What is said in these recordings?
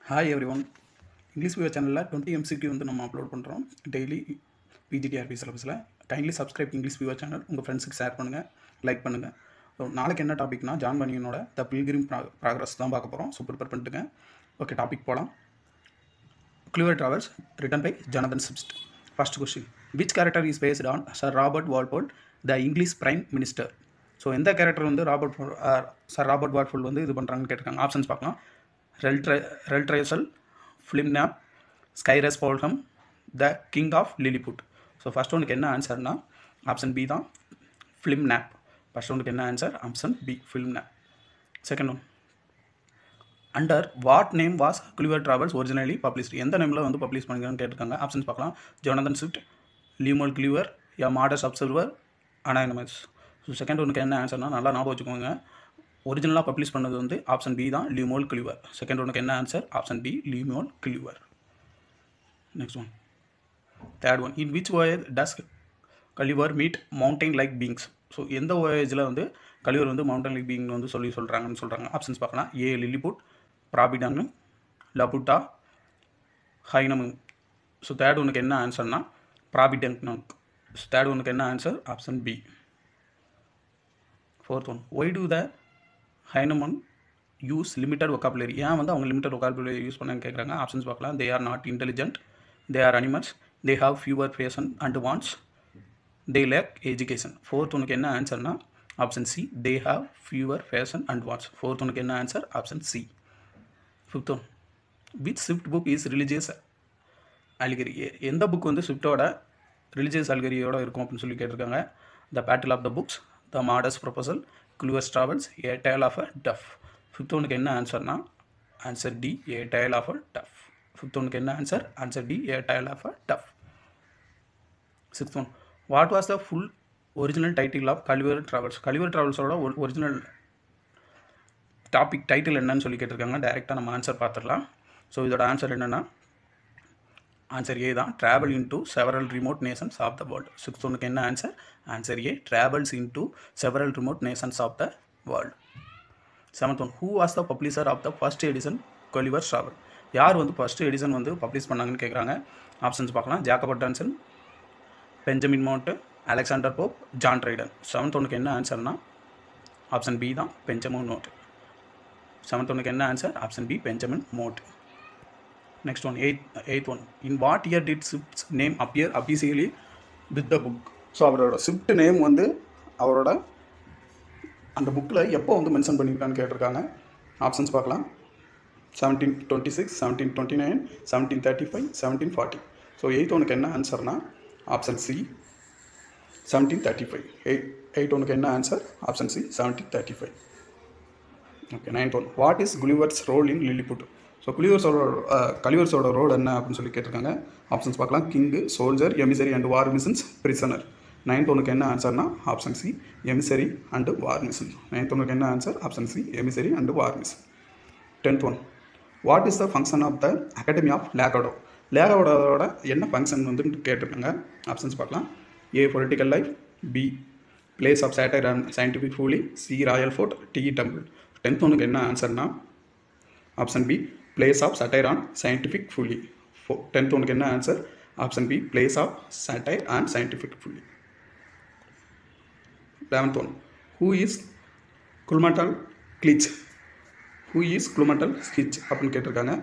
Hi everyone. English Viewer channel 20 MCQ வந்து நம்ம upload பண்ணுறோம் டெய்லி பிஜிடிஆர்பி சிலபஸில். Kindly subscribe English viewer channel, உங்கள் ஃப்ரெண்ட்ஸுக்கு ஷேர் பண்ணுங்கள், லைக் பண்ணுங்கள். ஸோ நாளைக்கு என்ன டாபிக்னா ஜான் பனியனோட த பில்கிரிம் ப்ராக்ரஸ் தான் பார்க்க போகிறோம். ஸோ ப்ரிப்பேர் பண்ணிட்டுங்க. ஓகே, டாபிக் போகலாம். Gulliver Travels, written by Jonathan Swift. First question. Which character is based on Sir Robert Walpole, the English Prime Minister? So எந்த கேரக்டர் வந்து சர் ராபர்ட் வால்போல் வந்து இது பண்ணுறாங்கன்னு கேட்டிருக்காங்க. ஆப்ஷன்ஸ் பார்க்கலாம். Reldresal, Flimnap, Skyresh Bolgolam, the king of Lilliput. So first ஒனுக்கு என்ன ஆன்சர்னா ஆப்ஷன் பி தான், ஃபிலிம்னாப். ஃபஸ்ட் ஒனுக்கு என்ன ஆன்சர்? Option B, Flimnap. Second one, under what name was Gulliver travels originally published? எந்த நேமில் வந்து பப்ளிஷ் பண்ணிக்கிறான்னு கேட்டிருக்காங்க. ஆப்ஷன்ஸ் பார்க்கலாம். Jonathan Swift, Lemuel Gulliver, a modest observer, anonymous. So second ஒனுக்கு என்ன ஆன்சர்னா நல்லா ஞாபகம் வச்சுக்கோங்க. ஒரிஜினலாக பப்ளிஷ் பண்ணது வந்து ஆப்ஷன் பி தான், லியூமல் குலிவர். செகண்ட் ஒனுக்கு என்ன ஆன்சர்? Option B, Lemuel Gulliver. Next one, third one, in which voyage does Gulliver meet mountain like beings? So எந்த voyageல வந்து கலிவர் வந்து மவுண்டன் லைக் பீங் வந்து சொல்கிறாங்கன்னு சொல்கிறாங்க. ஆப்ஷன்ஸ் பார்க்கலாம். ஏ லிலிபுட், ப்ராபிடானு, லபுட்டா, ஹைனமு. ஸோ தேர்ட் ஒனுக்கு என்ன ஆன்சர்னா ப்ராபிடன்ட். தேர்ட் ஒனுக்கு என்ன ஆன்சர்? Option B. Fourth one, why do the Houyhnhnm use limited vocabulary? ஏன் வந்து அவங்க லிமிட்டட் ஒக்காபுலரி யூஸ் பண்ணான்னு கேட்குறாங்க. ஆப்ஷன்ஸ் பார்க்கலாம். They are not intelligent, they are animals, they have fewer passion and wants, they lack education. Fourth ஒனுக்கு என்ன ஆன்சர்னா option C, they have fewer passion and wants. Fourth ஒனுக்கு என்ன ஆன்சர்? Option C. Fifth one, which Swift book is religious allegory? எந்த book வந்து ஸ்விஃப்டோட religious அல்கரியோட இருக்கும் அப்படின்னு சொல்லி கேட்டிருக்காங்க. The battle of the books, the modest proposal, Gulliver's travels, a tale of a tub. Fifth ஒனுக்கு என்ன ஆன்சர்னா answer D, a tale of a tub. Fifth ஒனுக்கு என்ன ஆன்சர்? Answer D, a tale of a tub. Sixth one, what was the full original title of Gulliver travels? Gulliver ட்ராவல்ஸோட original topic title என்னன்னு சொல்லி கேட்டிருக்காங்க. டைரெக்டாக நம்ம ஆன்சர் பார்த்துடலாம். ஸோ இதோட ஆன்சர் என்னென்னா ஆன்சர் ஏ தான், travel into several remote nations of the world. Sixth ஒனுக்கு என்ன ஆன்சர்? Answer A, travels into several remote nations of the world. Seventh one, who was the publisher of the first edition Gulliver travel? யார் வந்து first edition வந்து publish பண்ணாங்கன்னு கேட்குறாங்க. Options பார்க்கலாம். Jacob Tonson, Benjamin Motte, Alexander Pope, John Dryden. Seventh ஒனுக்கு என்ன ஆன்சர்னா option B தான், பெஞ்சமின் மோட். செவன்த் ஒனுக்கு என்ன ஆன்சர்? Option B, Benjamin Motte. Next one, eighth one, in what year did Swift's name appear officially with the book? So அவரோட Swift name வந்து அவரோட அந்த புக்கில் எப்போ வந்து மென்ஷன் பண்ணியிருக்கான்னு கேட்டிருக்காங்க. ஆப்ஷன்ஸ் பார்க்கலாம். 1726, 1729, 1735, 1740. ஸோ எயித் ஒனுக்கு என்ன ஆன்சர்னா ஆப்ஷன் சி, 1735. எயிட் ஒனுக்கு என்ன ஆன்சர்? Option C, 1735. Okay. Ninth one, what is Gulliver's role in Lilliput? So கலிவர்ஸோட ரோல் என்ன அப்படின்னு சொல்லி கேட்டிருக்காங்க. ஆப்ஷன்ஸ் பார்க்கலாம். King, soldier, emissary and war missions, prisoner. Ninth ஒனுக்கு என்ன ஆன்சர்னா option C, emissary and war mission. Ninth ஒனுக்கு என்ன ஆன்சர்? Option C, emissary and war mission. Tenth one, what is the function of the academy of Lagado? லேகடோட என்ன function வந்து கேட்டிருக்காங்க. ஆப்ஷன்ஸ் பார்க்கலாம். A, political life, B, place of satire and scientific folly, C, royal fort, D, temple. Tenth ஒனுக்கு என்ன ஆன்சர்னா option B, place of satire on scientific folly. Tenth ஒனுக்கு என்ன ஆன்சர்? Option B, place of satire and scientific folly. 11th one, who is Glumdalclitch? Who is Glumdalclitch அப்படின்னு கேட்டிருக்காங்க.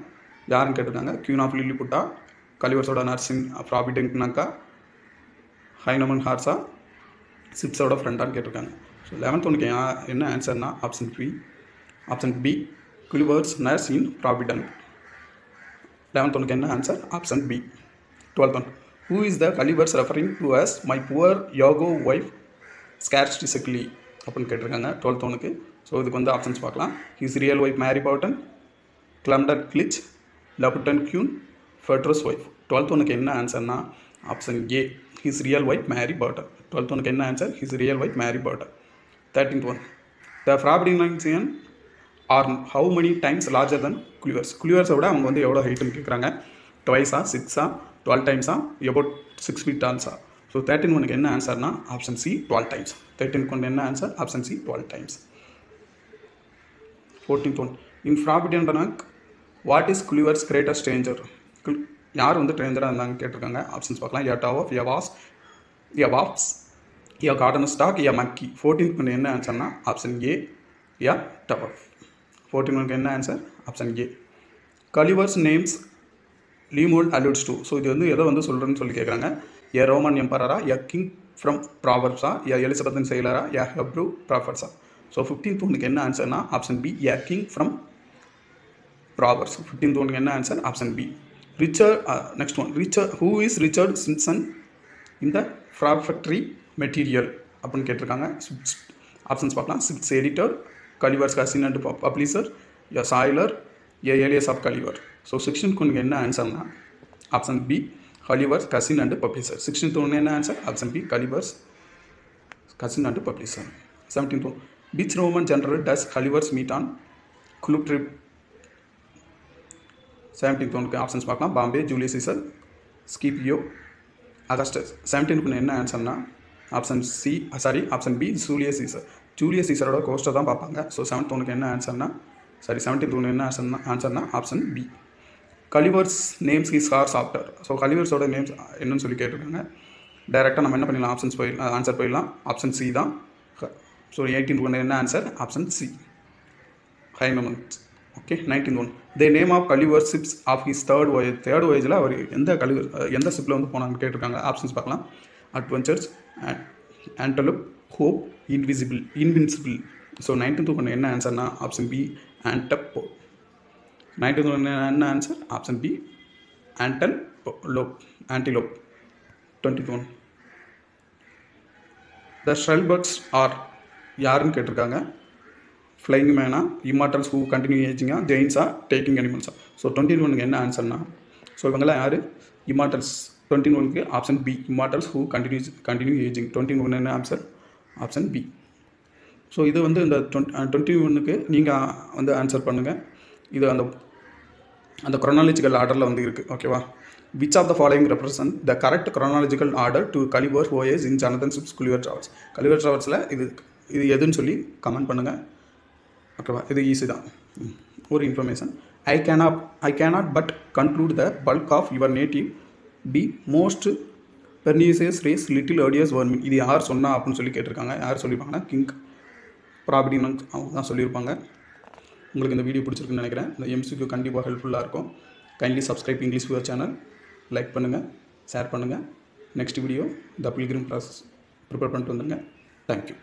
யாருன்னு கேட்டிருக்காங்க. கியூன் ஆஃப் லிலிபுட்டா, கலிவர்ஸோட நர்சிங் ப்ராபிடென்ட்னாக்கா, ஹைனமன் ஹார்ஸா, சிப்ஸோட ஃப்ரெண்டான்னு கேட்டிருக்காங்க. ஸோ 11th ஒனுக்கு என்ன ஆன்சர்னா option B, Gulliver's nurse in Brobdingnag. 11th ஒனுக்கு என்ன ஆன்சர்? Option B. 12th one, who is the Gulliver's referring to as my poor yoke wife sarcastically அப்படின்னு கேட்டிருக்காங்க. 12th ஒனுக்கு. ஸோ இதுக்கு வந்து ஆப்ஷன்ஸ் பார்க்கலாம். His real wife Mary Burton, Glumdalclitch, Laputan queen, Pedro's wife. 12th ஒனுக்கு என்ன ஆன்சர்னா option A, his real wife Mary Burton. 12th ஒனுக்கு என்ன ஆன்சர்? His real wife Mary Burton. 13th one, the ப்ராபிடென்சியன் R how many times larger than Gulliver's? குலிவர்ஸை விட அவங்க வந்து எவ்வளோ ஹைட்டுன்னு கேட்குறாங்க. ட்வைஸா, 6ஆ, 12 டைம்ஸா, எபவுட் 6 feet டால்ஸா? ஸோ 13 ஒனுக்கு என்ன ஆன்சர்னா ஆப்ஷன் சி, 12 டைம்ஸ். 13 ஒன்று என்ன ஆன்சர்? Option C, 12 times. 14th one, in Brobdingnag what is Gulliver's greatest stranger? யார் வந்து ஸ்ட்ரேஞ்சராக இருந்தாங்க கேட்டிருக்காங்க. ஆப்ஷன்ஸ் பார்க்கலாம். A dove, a wasp, a wasps, a garden stock, a monkey. 14க்கு என்ன ஆன்சர்னா ஆப்ஷன் ஏ, எ டவ். 14க்கு என்ன ஆன்சர்? Option A. Gulliver's names Lemuel alludes to. So இது வந்து எதை வந்து சொல்கிறேன்னு சொல்லி கேட்குறாங்க. எ ரோமன் எம்பரரா, எ கிங் ஃப்ரம் ப்ராவர்ப்ஸா, எ எலிசபெத்தன் செயலரா, எ ஹெப்ரூ ப்ராஃபர்ஸா. ஸோ 15th ஒன்றுக்கு என்ன ஆன்சர்னா option B, a king from Proverbs. 15th ஒன்றுக்கு என்ன ஆன்சர்? Option B. Richard, next one, Richard, who is Richard Sympson in the prefatory material அப்படின்னு கேட்டிருக்காங்க. ஆப்ஷன்ஸ் பார்க்கலாம். Six editor, Gulliver's cousin and publisher, a sailor, a alias of Gulliver. So 16th ஒன்றுக்கு என்ன ஆன்சர்னா option B, Gulliver's cousin and publisher. 16th ஒன்று என்ன ஆன்சர்? Option B, Gulliver's cousin and publisher. 17th one, which Roman general does Gulliver's meet on Glubbdubdrib? 17th ஒன்றுக்கு options பார்க்கலாம். Pompey, Julius Caesar, Scipio, Augustus. 17th ஒன்று என்ன ஆன்சர்னா option C, sorry option B, Julius Caesar. Julius சீசரோட கோஸ்ட்டை தான் பார்ப்பாங்க. So 7th ஒன்றுக்கு என்ன ஆன்சர்னா, சாரி 17th ஒன்று என்ன ஆன்சர்னா option B. Gulliver's names his horse after. So கலிவர்ஸோட நேம்ஸ் என்னன்னு சொல்லி கேட்டிருக்காங்க. டைரெக்டாக நம்ம என்ன பண்ணிடலாம்? ஆப்ஷன்ஸ் போயிடலாம், ஆன்சர் போயிடலாம். ஆப்ஷன் சி தான். ஸோ 18th ஒன்று என்ன ஆன்சர்? Option C, Houyhnhnms. Okay. 19th one, the name of Gulliver ships of his third voyage. Third voyageல அவர் எந்த ஷிப்பில் வந்து போனாங்கன்னு கேட்டிருக்காங்க. ஆப்ஷன்ஸ் பார்க்கலாம். Adventure, Antelope, Hope, Invincible. So 19th ஒன்று என்ன ஆன்சர்னா ஆப்ஷன் பி, ஆண்டப்போ. 19th ஒன்று என்ன ஆன்சர்? Option B, Antelope. 20th one, the Struldbrugs are யாருன்னு கேட்டிருக்காங்க. ஃப்ளைங் மேனா, இம்மார்டல்ஸ் ஹூ கண்டினியூ ஏஜிங்கா, ஜெயின்ஸா, டேக்கிங் அனிமல்ஸா. ஸோ 21க்கு என்ன ஆன்சர்னா, ஸோ இவங்களாம் யார்? இம்மார்டல்ஸ். 21க்கு option B, immortals who continue ageing. 21 என்ன ஆன்சர்? Option B. ஸோ இது வந்து இந்த 21க்கு நீங்கள் வந்து ஆன்சர் பண்ணுங்கள். இது அந்த குரோனாலஜிக்கல் ஆர்டரில் வந்து இருக்குது. ஓகேவா? Which of the following represent the correct chronological order to Gulliver voyage in Jonathan Swift's Gulliver travels. Gulliver ட்ராவல்ஸில் இது எதுன்னு சொல்லி கமெண்ட் பண்ணுங்கள். ஓகேவா? இது ஈஸி தான். ஒரு information. I cannot but conclude the bulk of your native be most pernicious race little odious vermin. இது யார் சொன்னா அப்படின்னு சொல்லி கேட்டிருக்காங்க. யார் சொல்லியிருப்பாங்கன்னா கிங் ப்ராபர்ட்டின்னு அவங்க தான் சொல்லியிருப்பாங்க. உங்களுக்கு இந்த வீடியோ பிடிச்சிருக்குன்னு நினைக்கிறேன். இந்த MCQ கண்டிப்பாக ஹெல்ப்ஃபுல்லாக இருக்கும். Kindly subscribe English viewer channel. Like பண்ணுங்கள், ஷேர் பண்ணுங்கள். நெக்ஸ்ட் வீடியோ த பில்கிரிம் ப்ராசஸ் ப்ரிப்பேர் பண்ணிட்டு வந்துடுங்க. தேங்க்யூ.